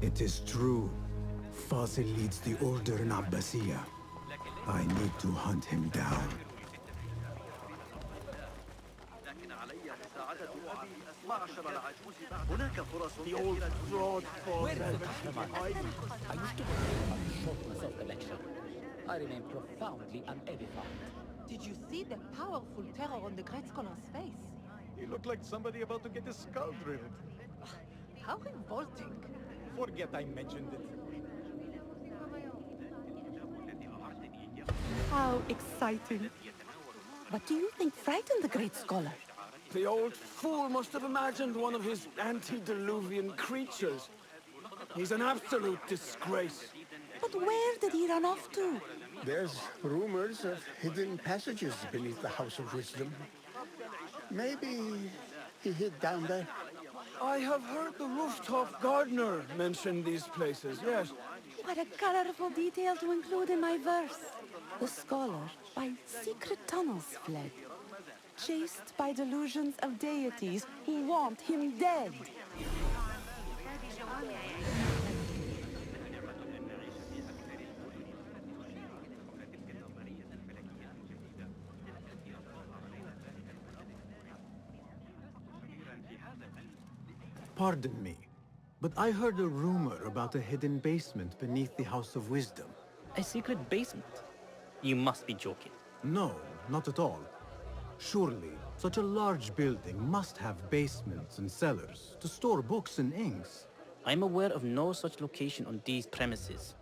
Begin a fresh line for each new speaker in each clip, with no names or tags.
It is true. Fasil leads the order in Abbasiyya. I need to hunt him down.
The old fraud for
I used to work on the shortness of the lecture. I remain profoundly unedified.
Did you see the powerful terror on the great scholar's face?
He looked like somebody about to get his skull drilled.
How revolting.
Forget I mentioned it.
How exciting.
What do you think frightened the great scholar?
The old fool must have imagined one of his antediluvian creatures. He's an absolute disgrace.
But where did he run off to?
There's rumors of hidden passages beneath the House of Wisdom. Maybe he hid down there.
I have heard the rooftop gardener mention these places, yes.
What a colorful detail to include in my verse. The scholar by secret tunnels fled, chased by delusions of deities who want him dead.
Pardon me, but I heard a rumor about a hidden basement beneath the House of Wisdom.
A secret basement? You must be joking.
No, not at all. Surely, such a large building must have basements and cellars to store books and inks.
I'm aware of no such location on these premises.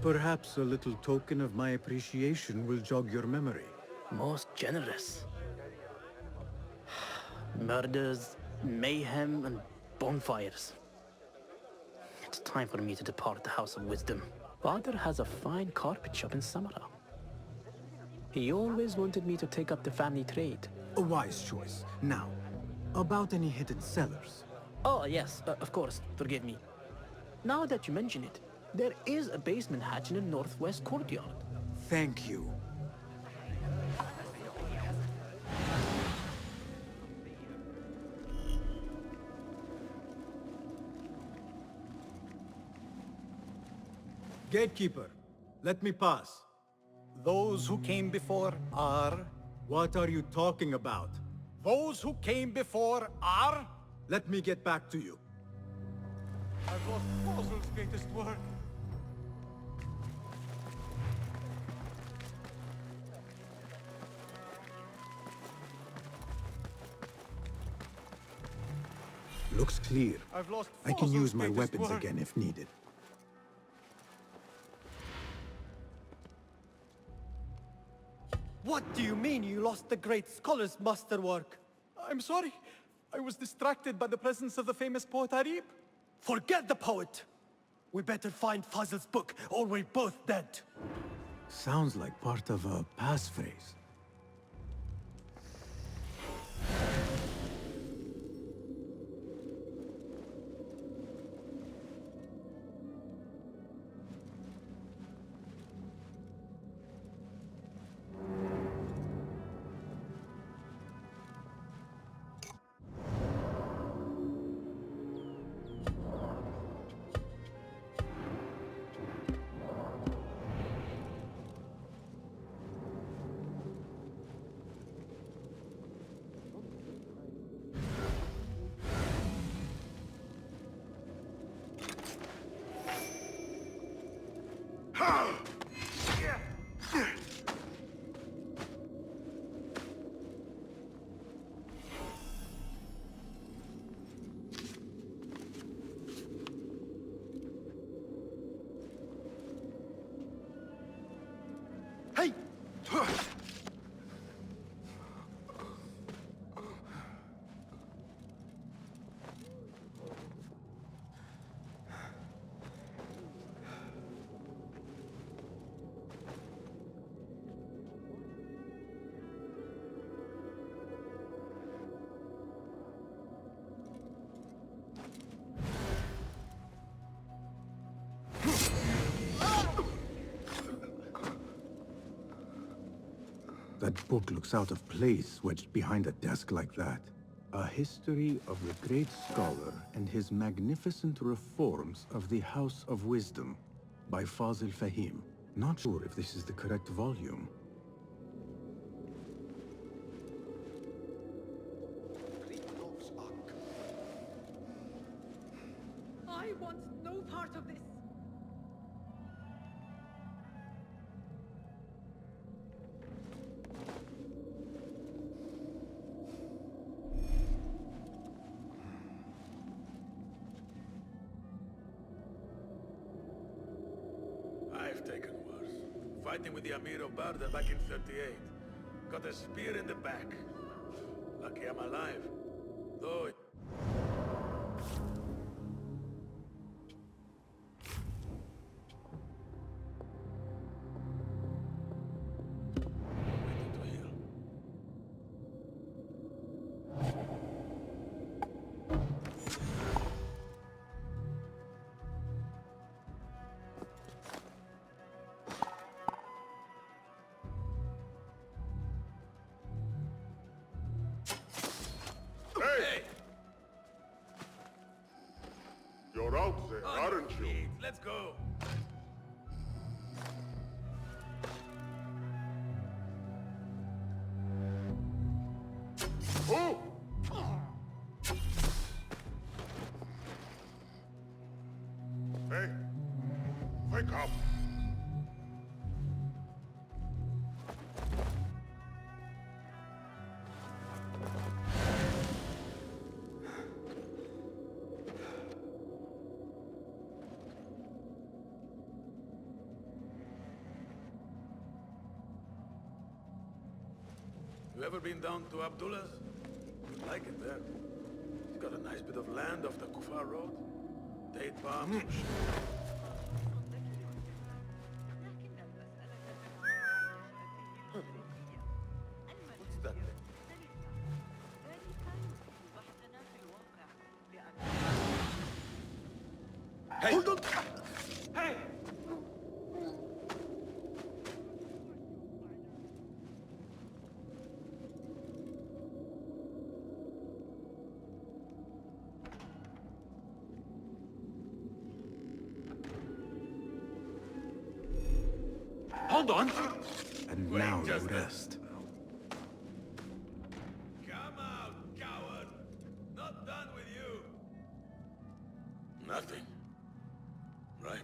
Perhaps a little token of my appreciation will jog your memory.
Most generous. Murders, mayhem, and bonfires. It's time for me to depart the House of Wisdom. Father has a fine carpet shop in Samara. He always wanted me to take up the family trade.
A wise choice. Now, about any hidden cellars.
Oh, yes, of course, forgive me. Now that you mention it, there is a basement hatch in the northwest courtyard.
Thank you. Gatekeeper, let me pass.
Those who came before are...
What are you talking about?
Those who came before are...
Let me get back to you.
I've lost Fossil's greatest work.
Looks clear.
I've lost
I can use my
greatest
weapons
work.
again if needed.
What do you mean you lost the great scholar's masterwork?
I'm sorry. I was distracted by the presence of the famous poet Arib.
Forget the poet! We better find Fazil's book, or we're both dead.
Sounds like part of a passphrase.
Hey!
That book looks out of place wedged behind a desk like that. A history of the great scholar and his magnificent reforms of the House of Wisdom by Fazil Fahim. Not sure if this is the correct volume.
I want no part of this.
I've taken worse. Fighting with the Amir of Barda back in 38. Got a spear in the back. Lucky I'm alive. Though... Waiting to heal.
Hey! You're out there, aren't you?
Let's go.
Who? Hey, wake up.
You ever been down to Abdullah's? You'd like it there. He's got a nice bit of land off the Kufar Road. Date palms.
What's that thing?
Hey!
Hold on! Hey!
Hold on!
And
Wait,
now you
just
rest.
Come out, coward! Not done with you! Nothing. Right.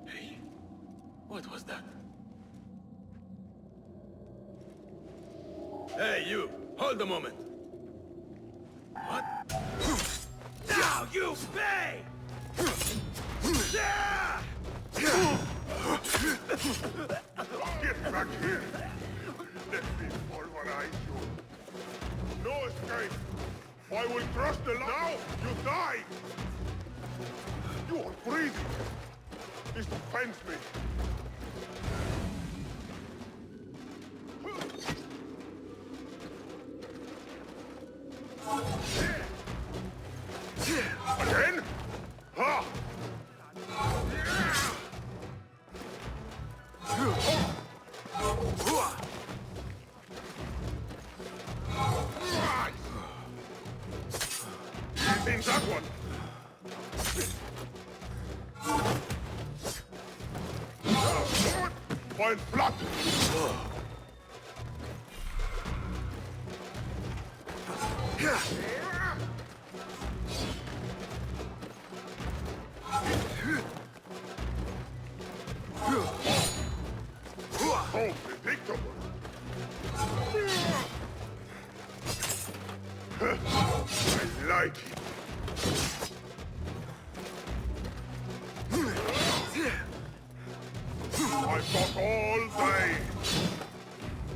Hey, what was that? Hey, you! Hold a moment! What? Now you pay!
Get back here! Let me pulverize you. No escape! I will cross the line. Now you die! You are freezing! This offends me! Again? Ha! In that one! Point flat! So predictable! I like it! I've got all day!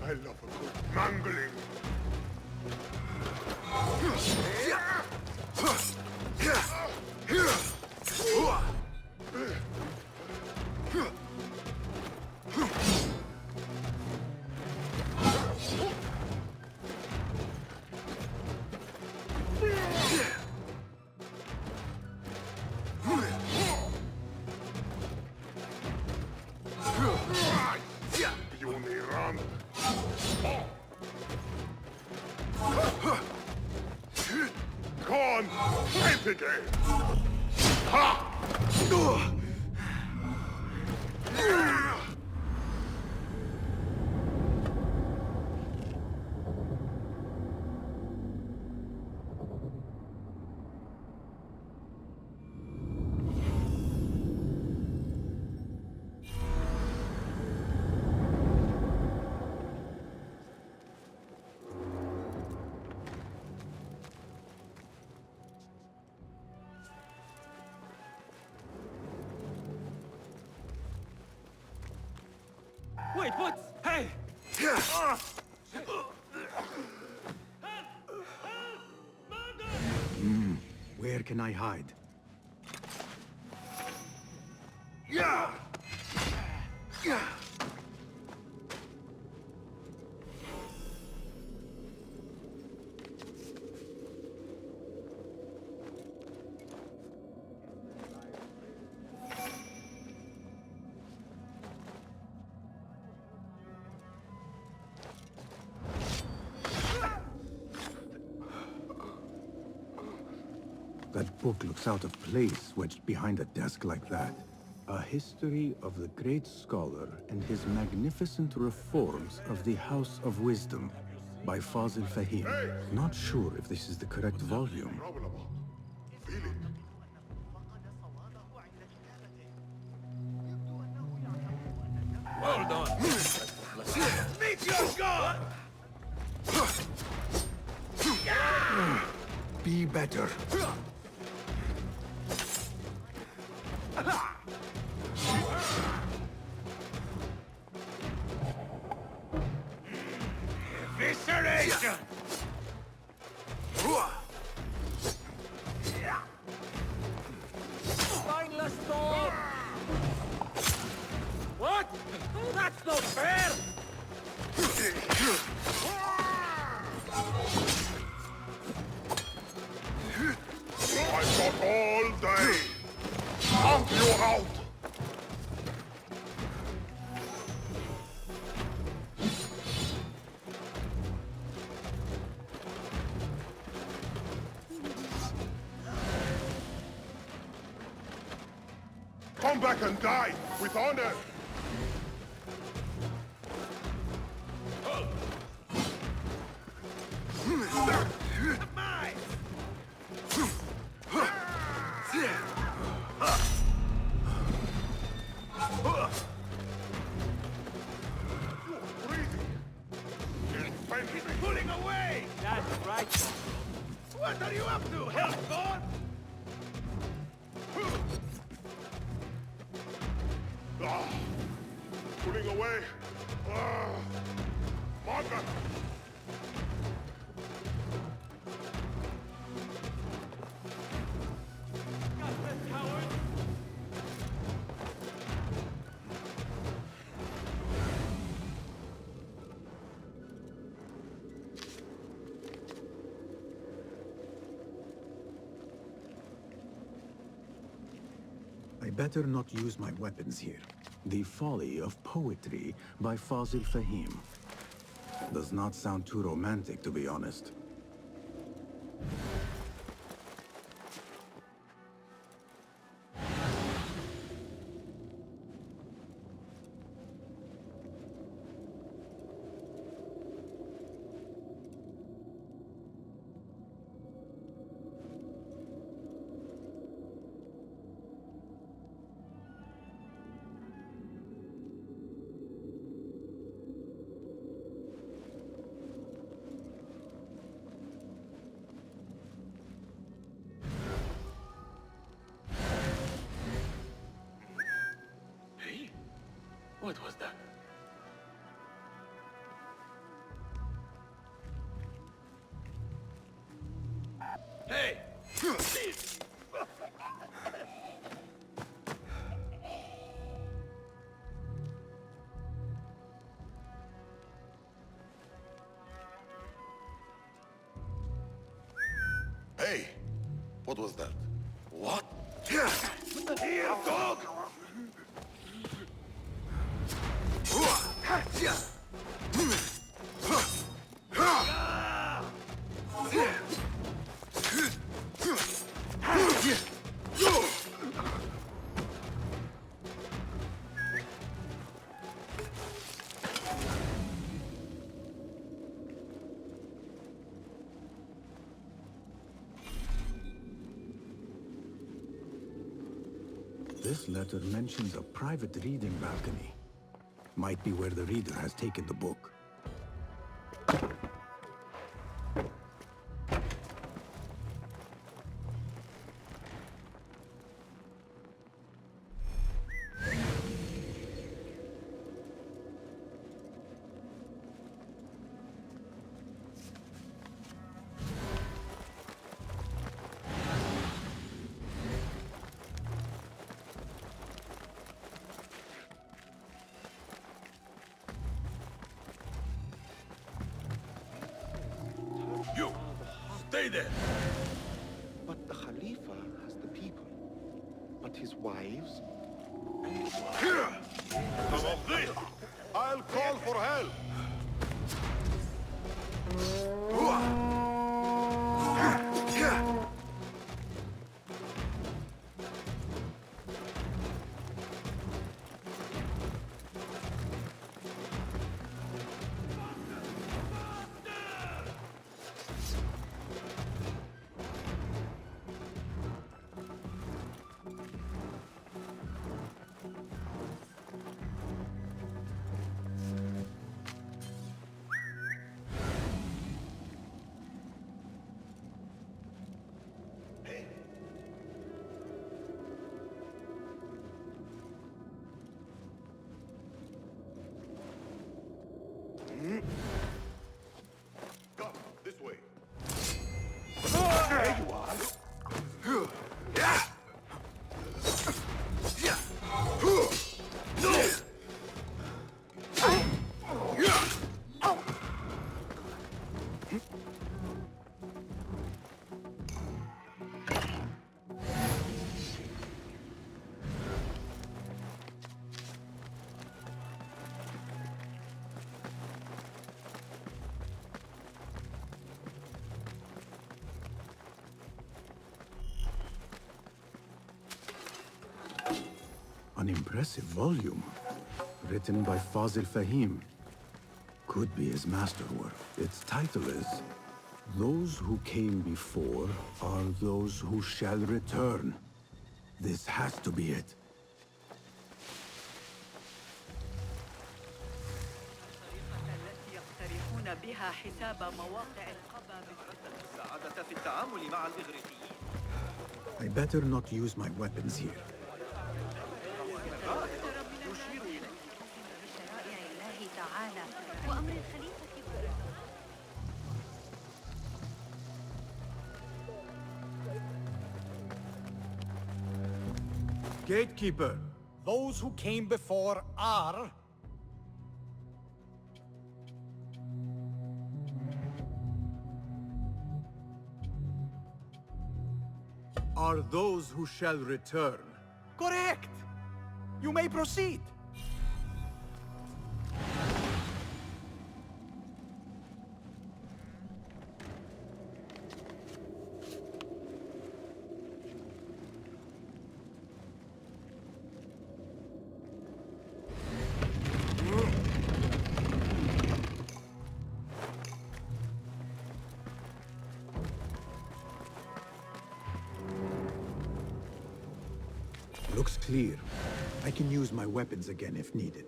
I love a good mangling! on! Fight again! Ha!
Wait, what? Hey!
Where can I hide?
Yeah! Yeah!
That book looks out of place wedged behind a desk like that. A history of the great scholar and his magnificent reforms of the House of Wisdom by Fazil Fahim. Not sure if this is the correct volume.
Feel it.
Hold on. Meet your god!
Be better.
Evisceration!
Spineless dog! What? That's not fair!
I've got all day! Count you out! Come back and die with honor!
Pulling away!
That's right.
What are you up to, Hellspawn?
Pulling away! Mother!
I better not use my weapons here. The Folly of Poetry by Fazil Fahim. Does not sound too romantic, to be honest.
What was that? Hey!
Hey! What was that? What?
Here, dog!
This letter mentions a private reading balcony. Might be where the reader has taken the book.
You! Stay there!
But the Khalifa has the people. But his wives?
Some of this!
I'll call for help! Come, this way.
There you are!
An impressive volume, written by Fazil Fahim. Could be his masterwork. Its title is, Those Who Came Before Are Those Who Shall Return. This has to be it.
التي يقترحون بها حساب مواقع القبا المساعدة في التعامل مع الإغريقيين.
I better not use my weapons here.
يشير إلى شرائع الله تعالى وأمر الخليفة.
Gatekeeper, those who came before are... are those who shall return. Correct! You may proceed.
Looks clear. I can use my weapons again if needed.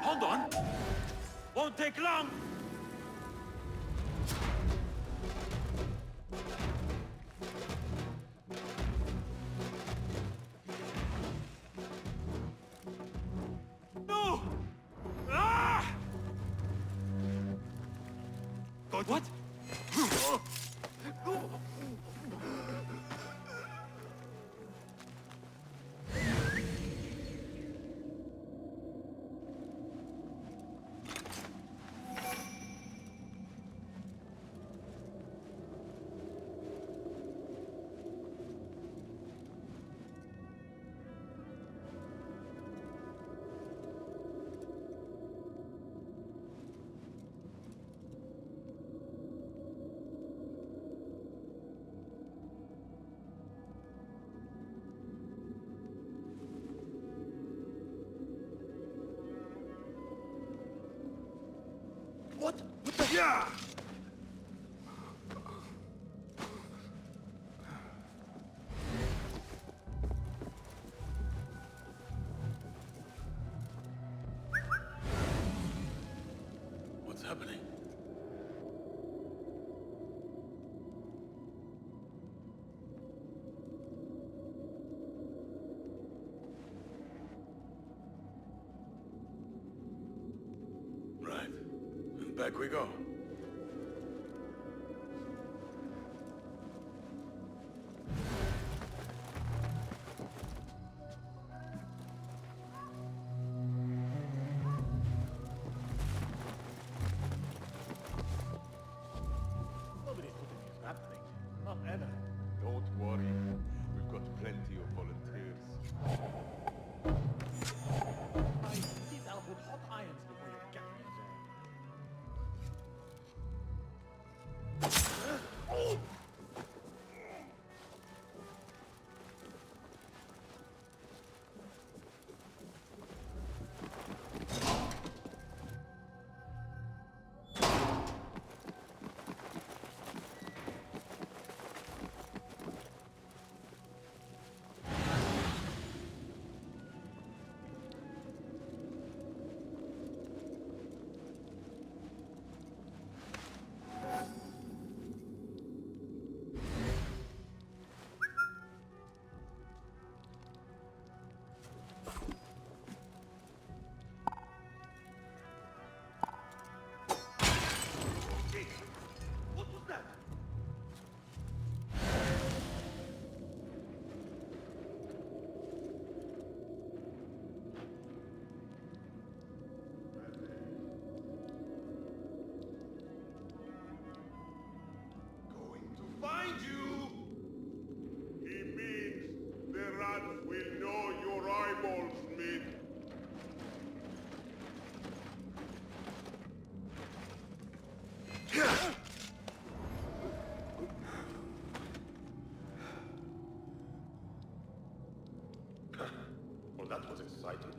Hold on! Won't take long! No! Ah! What? What? What the?
Yeah!
What's happening? Right. And back we go.
Nobody's putting me in that thing. Not ever.
Don't worry. We've got plenty of volunteers.
I get out with hot irons before you get me there.
What was that? Going to find you! He means the rats will know your eyeballs, Smith. Well, that was exciting.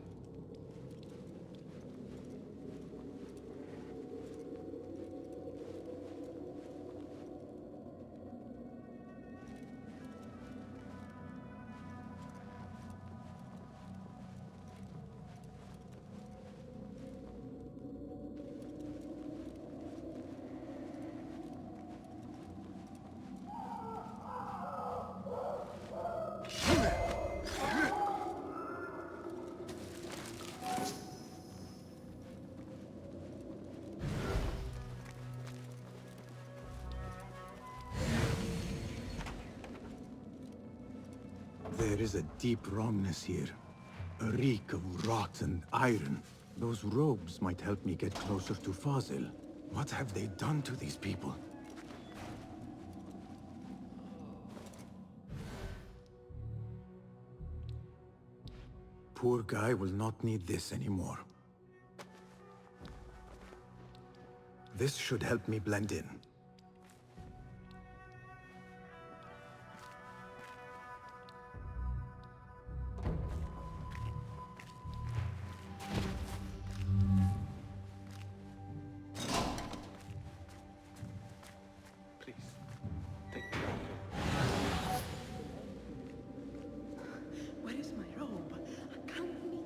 There is a deep wrongness here. A reek of rotten iron. Those robes might help me get closer to Fazil. What have they done to these people? Poor guy will not need this anymore. This should help me blend in.
Where is my robe? I can't meet.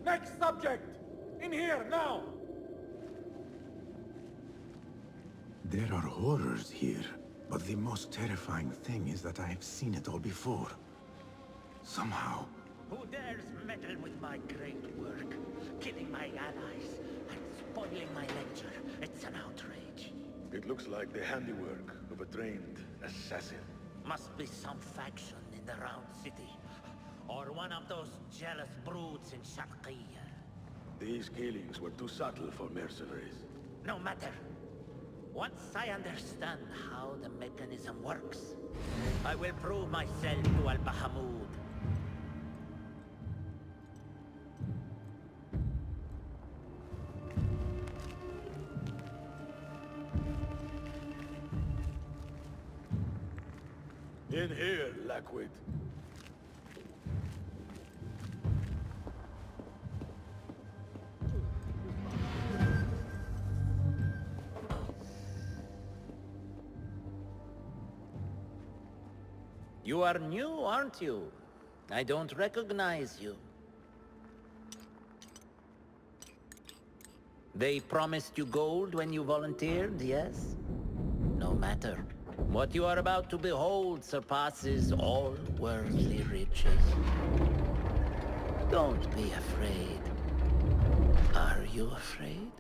Next subject! In here, now!
There are horrors here, but the most terrifying thing is that I have seen it all before. Somehow.
Who dares meddle with my great work, killing my allies and spoiling my lecture? It's an outrage.
It looks like the handiwork of a trained assassin.
Must be some faction in the Round City, or one of those jealous broods in Sharqiyya.
These killings were too subtle for mercenaries.
No matter. Once I understand how the mechanism works, I will prove myself to Al-Bahamud.
In here, Lackwit.
You are new, aren't you? I don't recognize you. They promised you gold when you volunteered, yes? No matter. What you are about to behold surpasses all worldly riches. Don't be afraid. Are you afraid?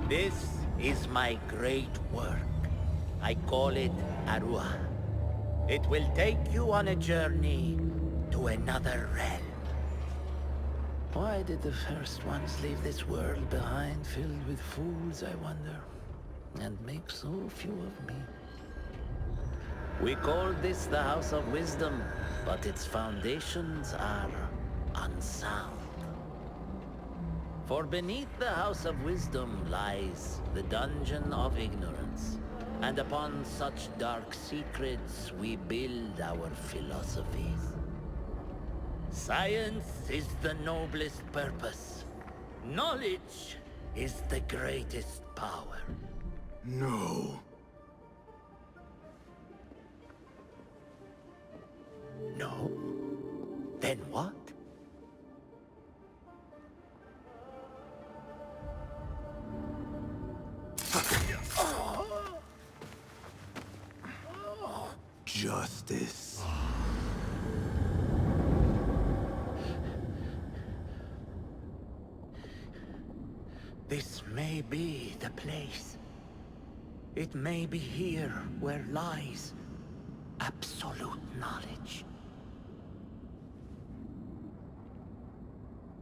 This is my great work. I call it Arua. It will take you on a journey to another realm. Why did the first ones leave this world behind filled with fools, I wonder, and make so few of me? We called this the House of Wisdom, but its foundations are unsound. For beneath the House of Wisdom lies the Dungeon of Ignorance, and upon such dark secrets we build our philosophies. Science is the noblest purpose. Knowledge is the greatest power.
No.
No? Then what?
Justice.
This may be the place. It may be here where lies absolute knowledge.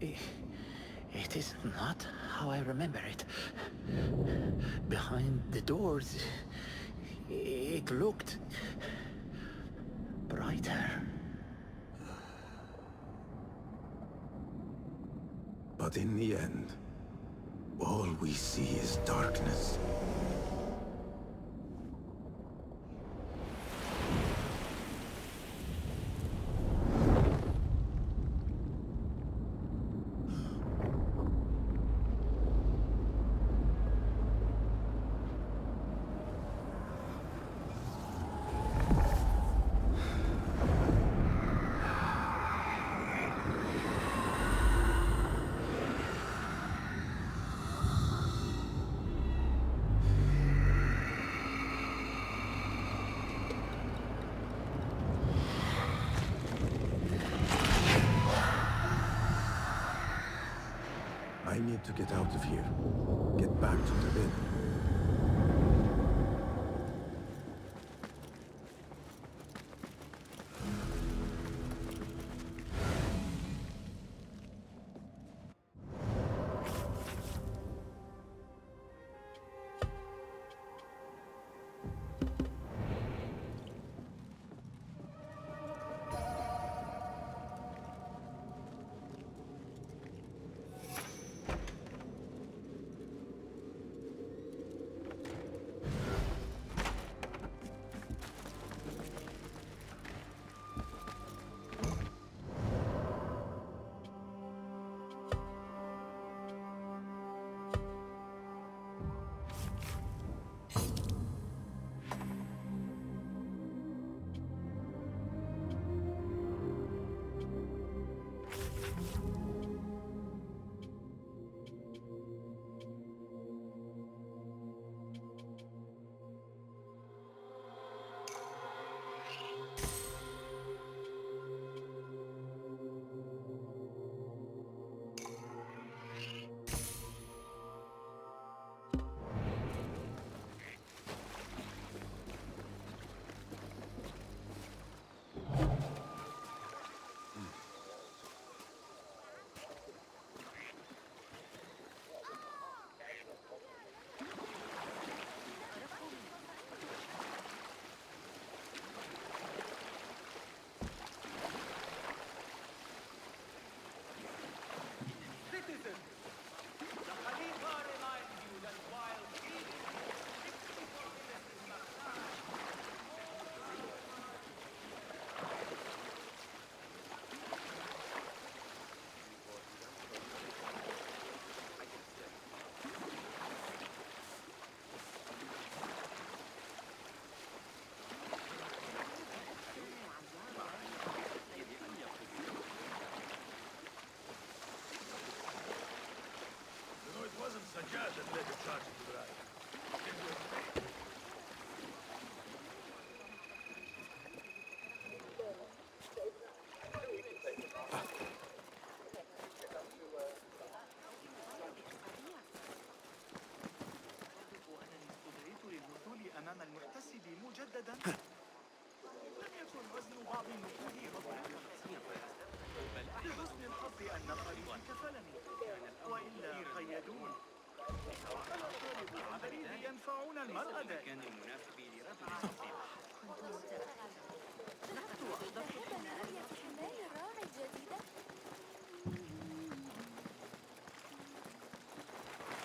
It is not how I remember it. Behind the doors, it looked brighter.
But in the end, all we see is darkness. I need to get out of here. Get back to the bin.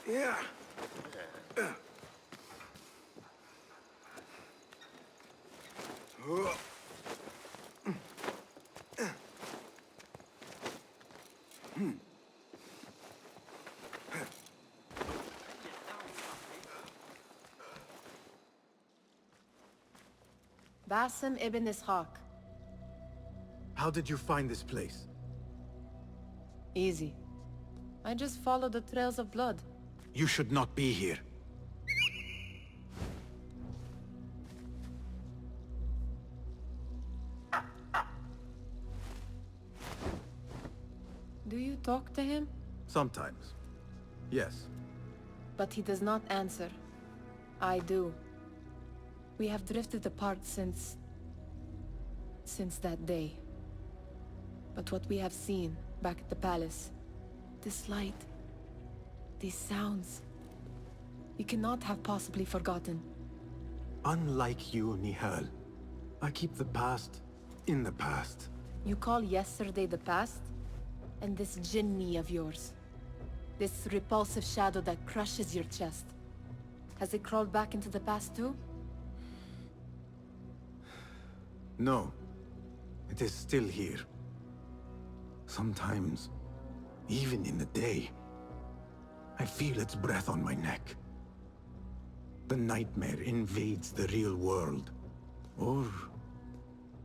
Yeah.
Basim ibn Ishaq.
How did you find this place?
Easy. I just followed the trails of blood.
You should not be here.
Do you talk to him?
Sometimes. Yes.
But he does not answer. I do. We have drifted apart since that day. But what we have seen back at the palace, this light, these sounds, we cannot have possibly forgotten.
Unlike you, Nihal, I keep the past in the past.
You call yesterday the past? And this jinni of yours, this repulsive shadow that crushes your chest, has it crawled back into the past too?
No, it is still here. Sometimes, even in the day, I feel its breath on my neck. The nightmare invades the real world, or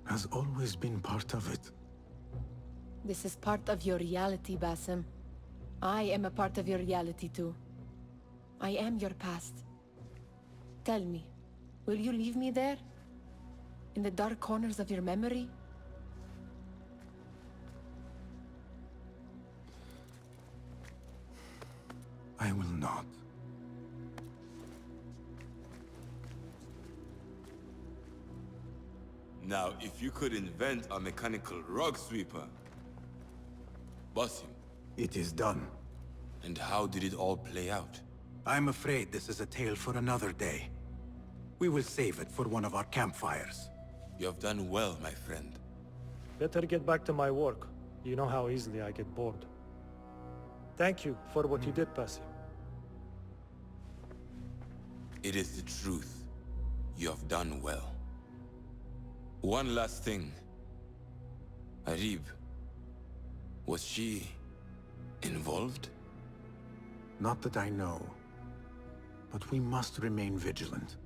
has always been part of it.
This is part of your reality, Basim. I am a part of your reality too. I am your past. Tell me, will you leave me there? In the dark corners of your memory?
I will not.
Now, if you could invent a mechanical rug sweeper, Basim.
It is done.
And how did it all play out?
I'm afraid this is a tale for another day. We will save it for one of our campfires.
You have done well, my friend.
Better get back to my work. You know how easily I get bored. Thank you for what you did, Basim.
It is the truth. You have done well. One last thing. Arib. Was she involved?
Not that I know. But we must remain vigilant.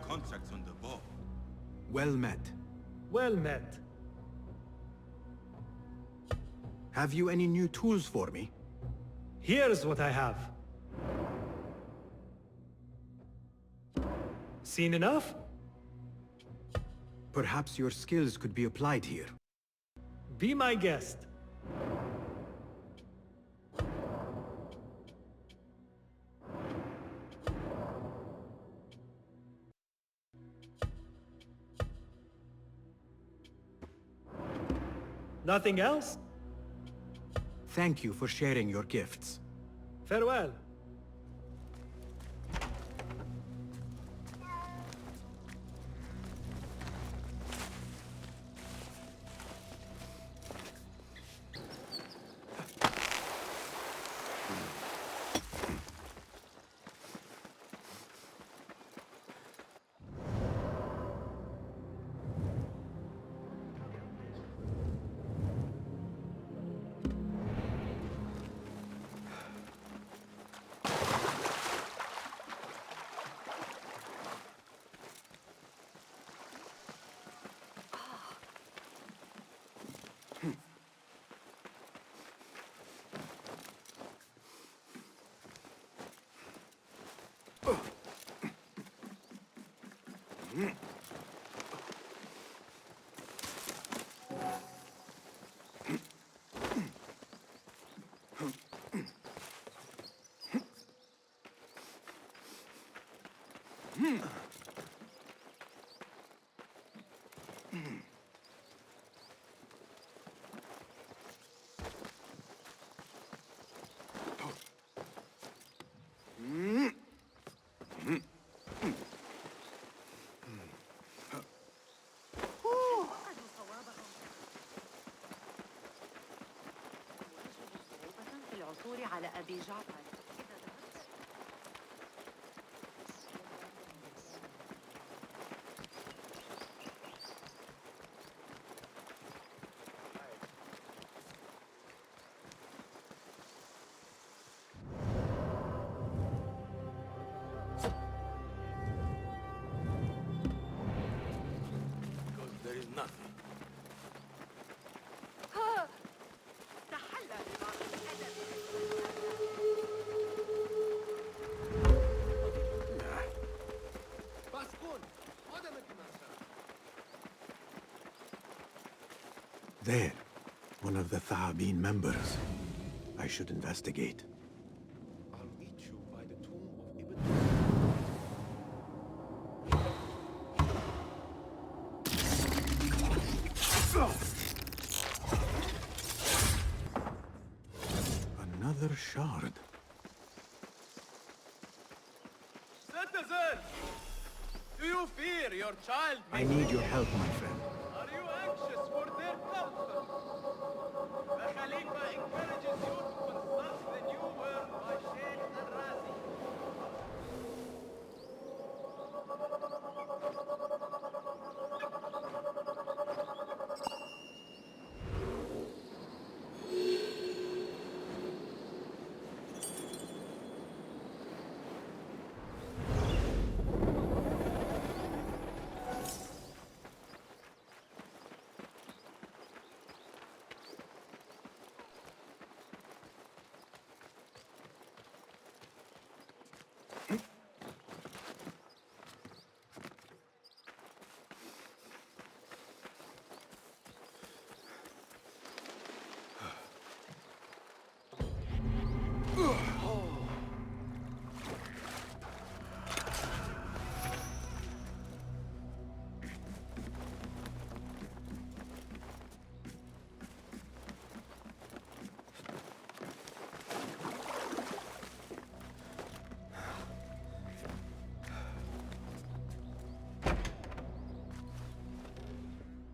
Contracts on the ball.
Well met.
Well met.
Have you any new tools for me?
Here's what I have. Seen enough?
Perhaps your skills could be applied here.
Be my guest. Nothing else?
Thank you for sharing your gifts.
Farewell.
على أبي جعفر.
There is nothing.
There, one of the Thaabin members. I should investigate.
I'll meet you by the tomb of Ibn.
Another shard.
Citizen! Do you fear your child?
I need your help, my friend.
Are you anxious for their comfort? The Khalifa encourages you to consult the new world by Sheikh al-Razi.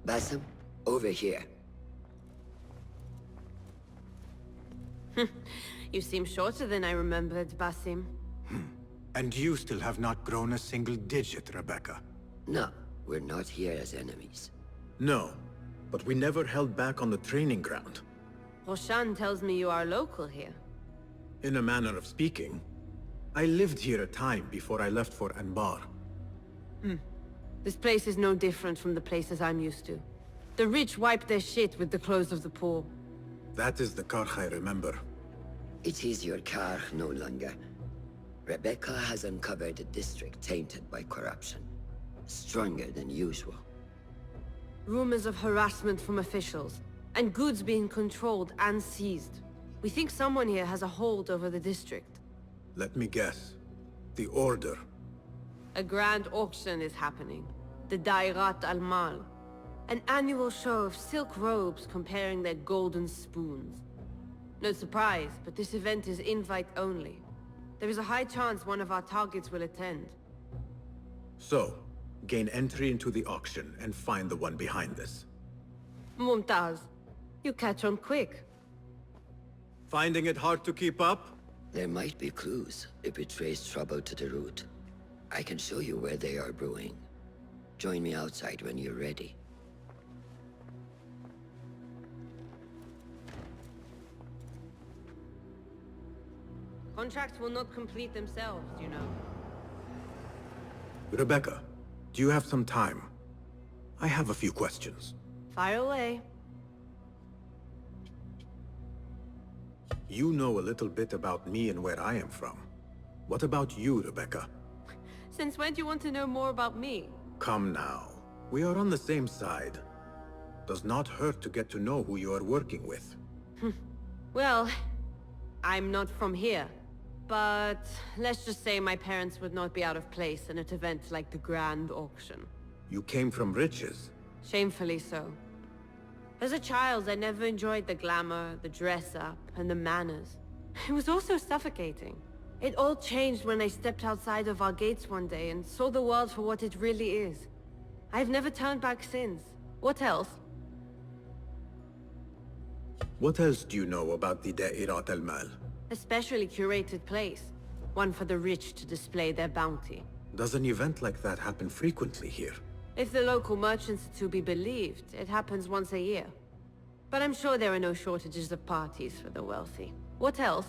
Basim, over here.
You seem shorter than I remembered, Basim.
And you still have not grown a single digit, Rebecca.
No, we're not here as enemies.
No, but we never held back on the training ground.
Roshan tells me you are local here.
In a manner of speaking, I lived here a time before I left for Anbar.
This place is no different from the places I'm used to. The rich wipe their shit with the clothes of the poor.
That is the Karch I remember.
It is your car no longer. Rebecca has uncovered a district tainted by corruption. Stronger than usual.
Rumors of harassment from officials, and goods being controlled and seized. We think someone here has a hold over the district.
Let me guess. The Order.
A grand auction is happening. The Dairat al-Mal. An annual show of silk robes comparing their golden spoons. No surprise, but this event is invite only. There is a high chance one of our targets will attend.
So, gain entry into the auction and find the one behind this.
Mumtaz, you catch on quick.
Finding it hard to keep up?
There might be clues if we trace trouble to the root. I can show you where they are brewing. Join me outside when you're ready.
Contracts will not complete themselves, you know.
Rebecca, do you have some time? I have a few questions.
Fire away.
You know a little bit about me and where I am from. What about you, Rebecca?
Since when do you want to know more about me?
Come now. We are on the same side. Does not hurt to get to know who you are working with.
Well, I'm not from here. But let's just say my parents would not be out of place in an event like the Grand Auction.
You came from riches.
Shamefully so. As a child, I never enjoyed the glamour, the dress-up, and the manners. It was also suffocating. It all changed when I stepped outside of our gates one day and saw the world for what it really is. I've never turned back since. What else?
What else do you know about the Da'irat al-Mal?
A specially curated place. One for the rich to display their bounty.
Does an event like that happen frequently here?
If the local merchants are to be believed, it happens once a year. But I'm sure there are no shortages of parties for the wealthy. What else?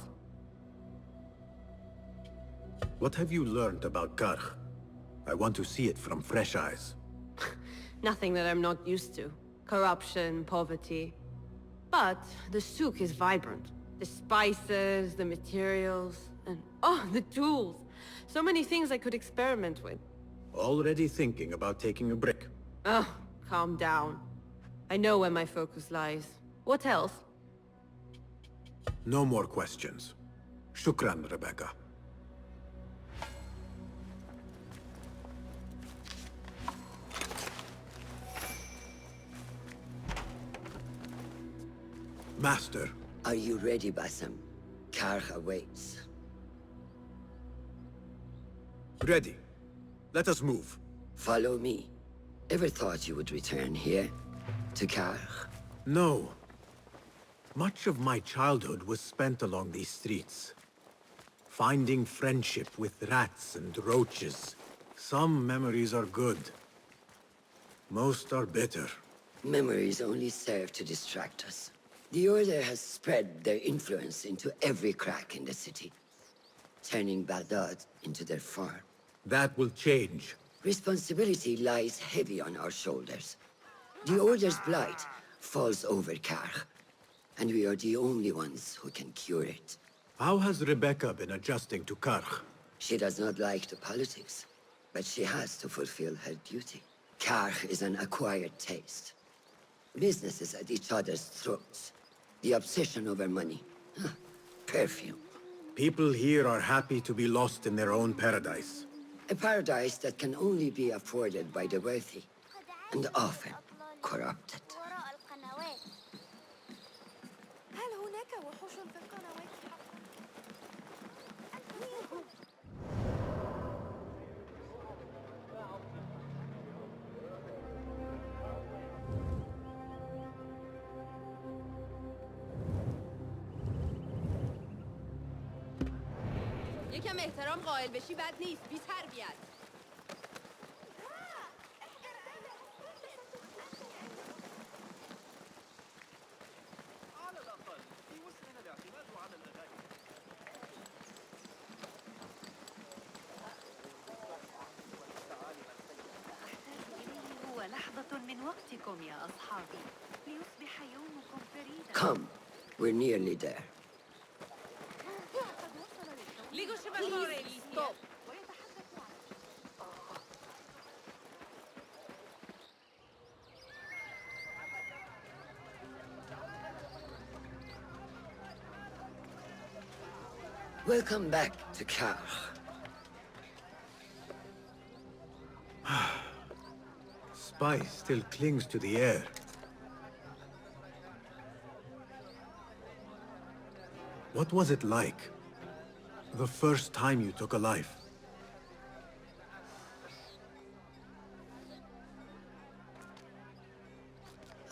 What have you learned about Karch? I want to see it from fresh eyes.
Nothing that I'm not used to. Corruption, poverty. But the souk is vibrant. The spices, the materials, and oh, the tools. So many things I could experiment with.
Already thinking about taking a break.
Oh, calm down. I know where my focus lies. What else?
No more questions. Shukran, Rebecca. Master.
Are you ready, Basim? Karch awaits.
Ready. Let us move.
Follow me. Ever thought you would return here? To Karch?
No. Much of my childhood was spent along these streets. Finding friendship with rats and roaches. Some memories are good. Most are bitter.
Memories only serve to distract us. The Order has spread their influence into every crack in the city, turning Baghdad into their farm.
That will change.
Responsibility lies heavy on our shoulders. The Order's blight falls over Karch, and we are the only ones who can cure it.
How has Rebecca been adjusting to Karch?
She does not like the politics, but she has to fulfill her duty. Karch is an acquired taste. Businesses at each other's throats. The obsession over money. Perfume.
People here are happy to be lost in their own paradise.
A paradise that can only be afforded by the wealthy, and often corrupted.
یکم احترام قائل بشی بد نیست. بی تربیت.
هو لحظة من وقتكم يا أصحابي ليصبح يومكم فريدا.
Come, we're nearly there.
Stop.
Welcome back to Karch.
Spice still clings to the air. What was it like? The first time you took a life?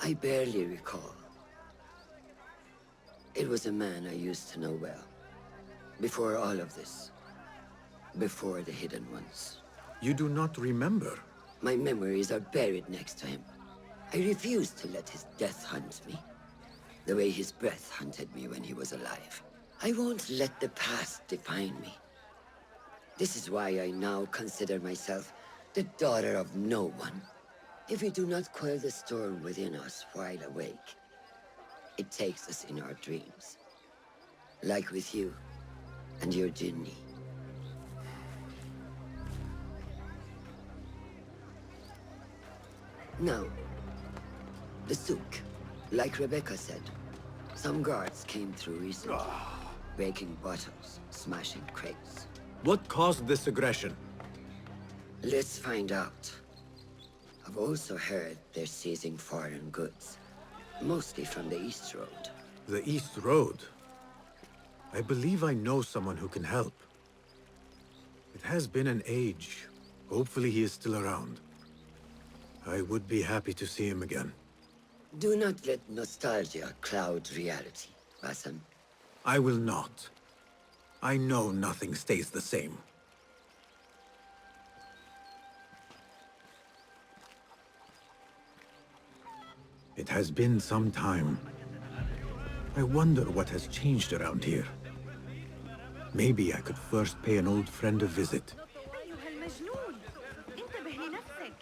I barely recall. It was a man I used to know well. Before all of this. Before the Hidden Ones.
You do not remember?
My memories are buried next to him. I refuse to let his death hunt me. The way his breath hunted me when he was alive. I won't let the past define me. This is why I now consider myself the daughter of no one. If we do not quell the storm within us while awake, it takes us in our dreams. Like with you and your Jinni. Now, the souk, like Rebecca said, some guards came through recently, breaking bottles, smashing crates.
What caused this aggression?
Let's find out. I've also heard they're seizing foreign goods, mostly from the East Road.
The East Road? I believe I know someone who can help. It has been an age. Hopefully he is still around. I would be happy to see him again.
Do not let nostalgia cloud reality, Basim.
I will not. I know nothing stays the same. It has been some time. I wonder what has changed around here. Maybe I could first pay an old friend a visit.
أيها المجنون انتبه لنفسك.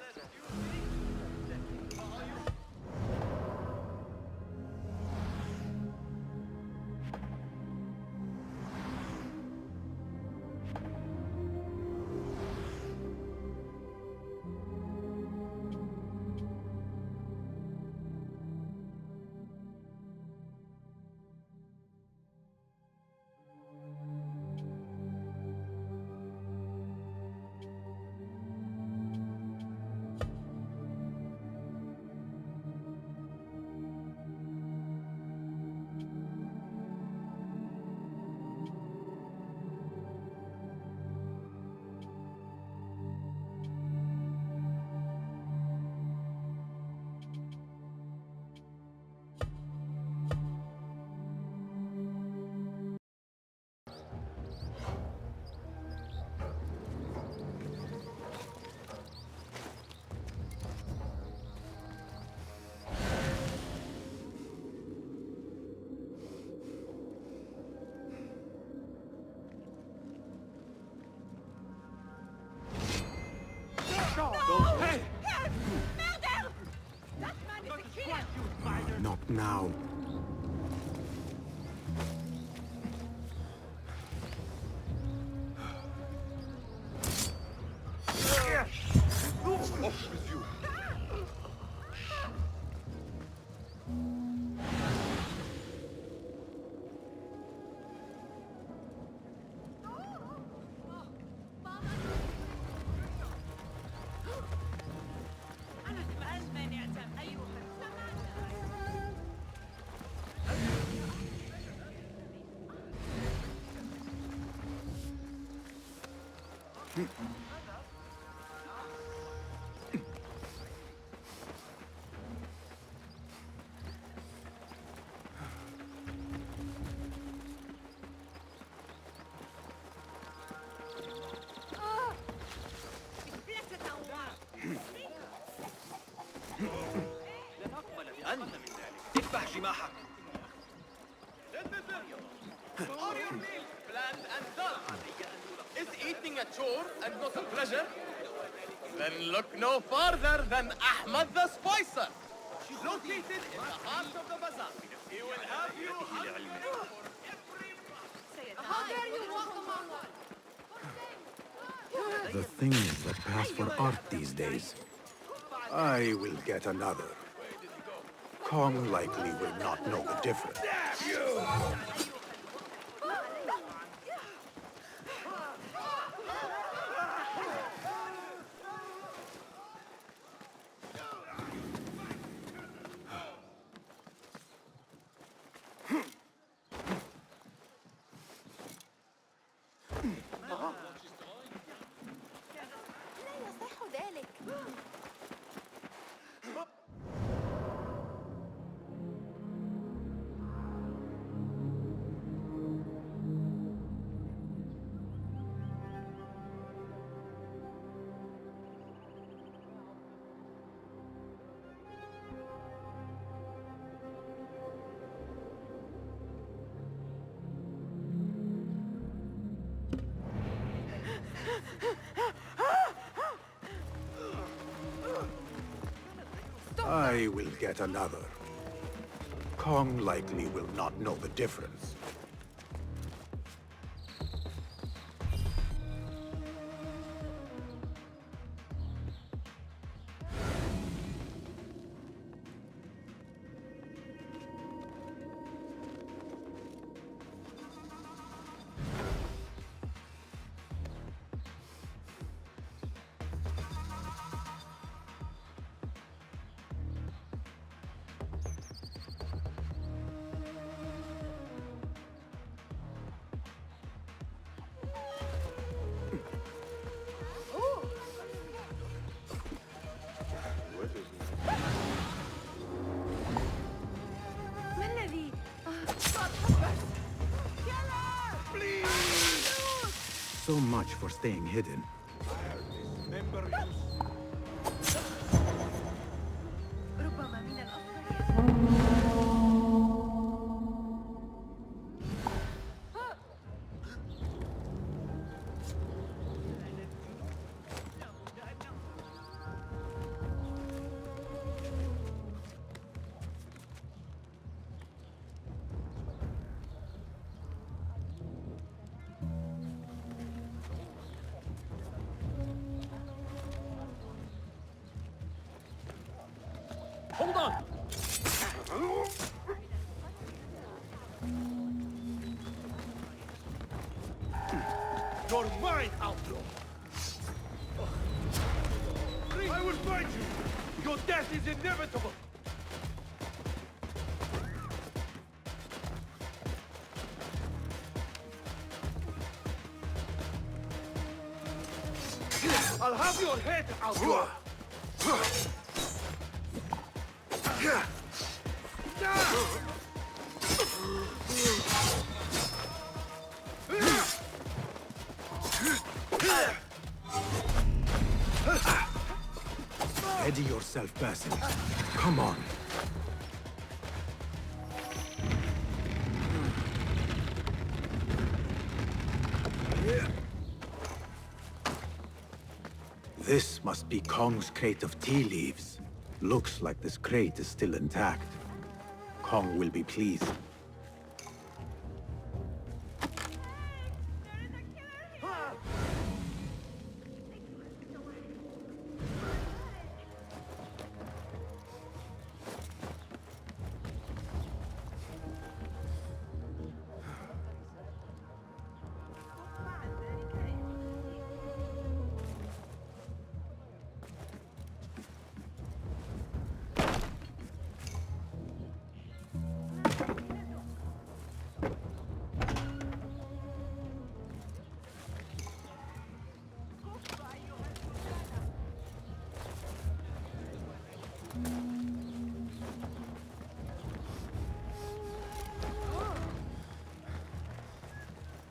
Hey!
Murder! That man is a killer!
Not now.
Off with you.
اذبح جماحك. Are your meals planned and done? Is eating a chore and not a pleasure? Then look no farther than Ahmed the Spicer. Located in the heart of the bazaar. He will have you hungry for every bite. How dare you walk among us?
The things that pass for art these days. I will get another. Kong likely will not know the difference. I will get another. Kong likely will not know the difference. so much for staying hidden.
ربما من الأفضل
Hold on! You're mine, outlaw! I will find you! Your death is inevitable! I'll have your head, outlaw!
Ready yourself, Basim. Come on. This must be Kong's crate of tea leaves. Looks like this crate is still intact. Kong will be pleased.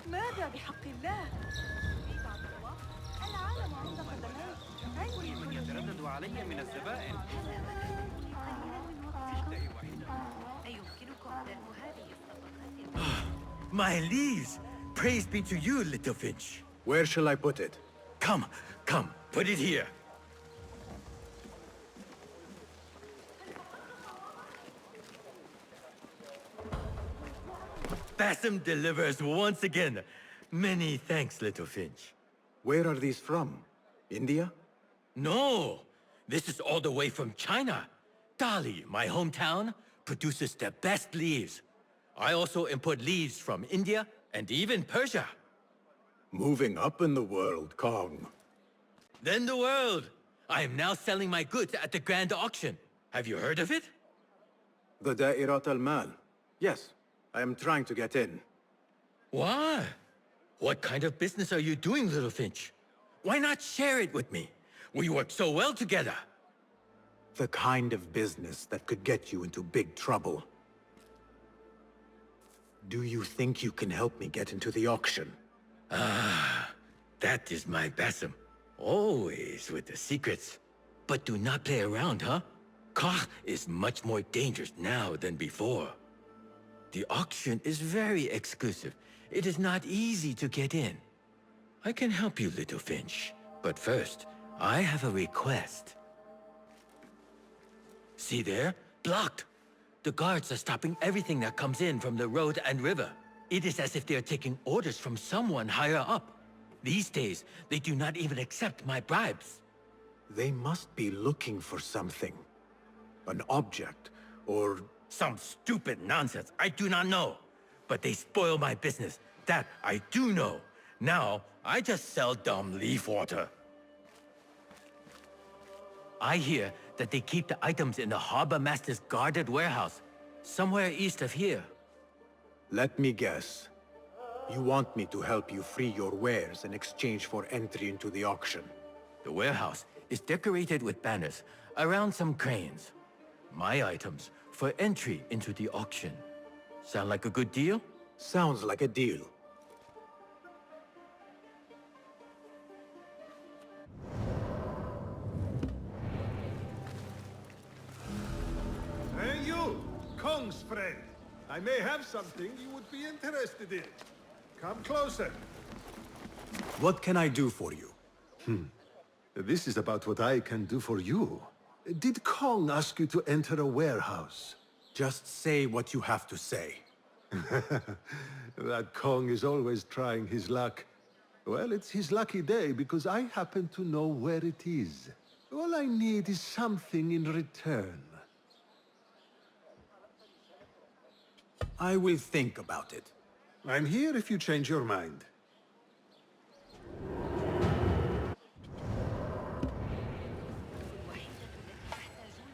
ماذا بحق الله؟ في بعض الوقت العالم عند قدميه. من يتردد علي من الزبائن.
My leaves! Praise be to you, little Finch.
Where shall I put it?
Come, put it here. Basim delivers once again. Many thanks, little Finch.
Where are these from? India?
No, this is all the way from China. Dali, my hometown, produces the best leaves. I also import leaves from India and even Persia.
Moving up in the world, Kong.
Then the world. I am now selling my goods at the grand auction. Have you heard of it?
The Da'irat al-Mal. Yes, I am trying to get in.
Why? What kind of business are you doing, little Finch? Why not share it with me? We work so well together.
The kind of business that could get you into big trouble. Do you think you can help me get into the auction?
Ah, that is my Basim. Always with the secrets. But do not play around, huh? Kah is much more dangerous now than before. The auction is very exclusive. It is not easy to get in. I can help you, little Finch. But first, I have a request. See there? Blocked. The guards are stopping everything that comes in from the road and river. It is as if they are taking orders from someone higher up. These days, they do not even accept my bribes.
They must be looking for something. An object, or...
Some stupid nonsense, I do not know. But they spoil my business, that I do know. Now, I just sell dumb leaf water. I hear that they keep the items in the Harbor Master's guarded warehouse, somewhere east of here.
Let me guess. You want me to help you free your wares in exchange for entry into the auction.
The warehouse is decorated with banners around some cranes. My items for entry into the auction. Sound like a good deal?
Sounds like a deal.
Kong's friend. I may have something you would be interested in. Come closer.
What can I do for you?
This is about what I can do for you. Did Kong ask you to enter a warehouse?
Just say what you have to say.
That Kong is always trying his luck. Well, it's his lucky day because I happen to know where it is. All I need is something in return.
I will think about it.
I'm here if you change your mind.